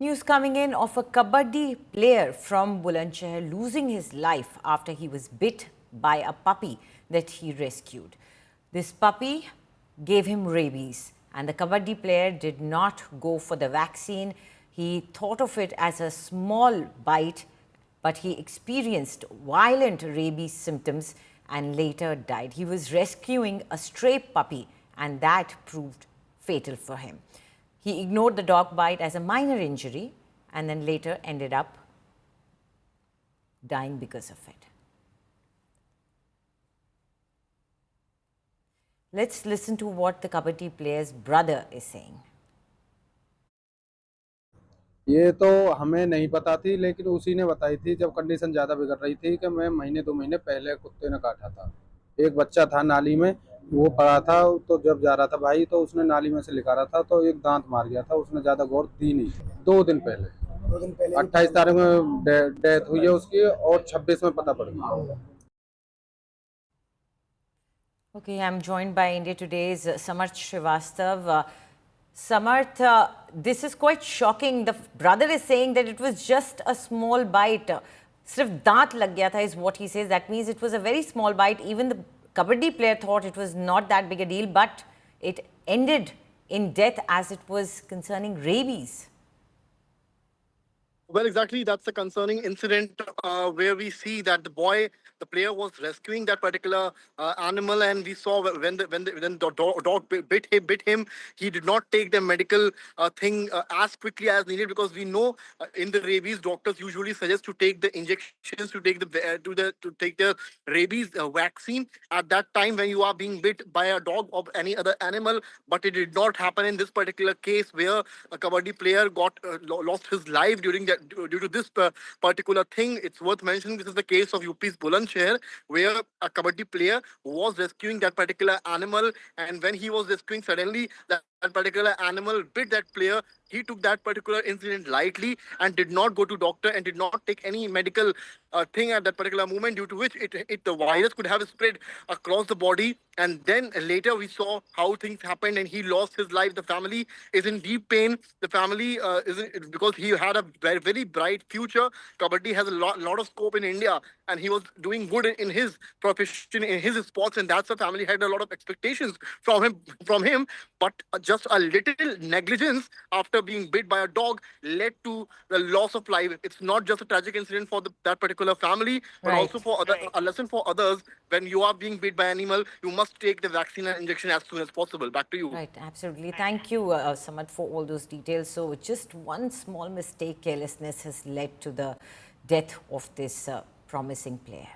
News coming in of a kabaddi player from Bulandshahr losing his life after he was bit by a puppy that he rescued. This puppy gave him rabies, and the kabaddi player did not go for the vaccine. He thought of it as a small bite, but he experienced violent rabies symptoms and later died. He was rescuing a stray puppy, and that proved fatal for him. He ignored the dog bite as a minor injury and then later ended up dying because of it. Let's listen to what the kabaddi player's brother is saying. ये तो हमें नहीं पता थी, लेकिन उसी ने बताई थी जब कंडीशन ज़्यादा बिगड़ रही थी कि मैं महीने 2 महीने पहले कुत्ते ने काटा था। एक बच्चा था नाली में, वो पड़ा था, तो जब जा रहा था भाई तो उसने नाली में से निकाला था, तो एक दांत मार गया था। उसने ज़्यादा गौर दी नहीं। 2 दिन पहले 28 तारीख में डेथ हुई है उसकी और 26 में पता पड़ गया। Okay, I'm joined by India Today's Samarth Srivastav. Samarth, this is quite shocking. The brother is saying that it was just a small bite. Sirf daant lag gaya tha is what he says. That means it was a very small bite. Even the kabaddi player thought it was not that big a deal, but it ended in death as it was concerning rabies. Well, exactly. That's a concerning incident where we see that the player was rescuing that particular animal, and we saw when the dog bit him, he did not take the medical thing as quickly as needed, because we know in the rabies, doctors usually suggest to take the injections, to take the rabies vaccine at that time when you are being bit by a dog or any other animal. But it did not happen in this particular case, where a kabaddi player got lost his life due to this particular thing. It's worth mentioning this is the case of UP's Bulandshahr, where a kabaddi player was rescuing that particular animal, and when he was rescuing, suddenly that particular animal bit that player. He took that particular incident lightly and did not go to doctor and did not take any medical thing at that particular moment, due to which the virus could have spread across the body. And then later we saw how things happened, and he lost his life. The family is in deep pain. The family because he had a very, very bright future. Kabaddi has a lot of scope in India, and he was doing good in his profession, in his sports, and that's the family had a lot of expectations from him. But just a little negligence after being bit by a dog led to the loss of life. It's not just a tragic incident for that particular family, but Right. also for a lesson for others. When you are being bit by an animal, you must take the vaccine and injection as soon as possible. Back to you. Right, absolutely. Thank you, Samad, for all those details. So just one small mistake, carelessness has led to the death of this promising player.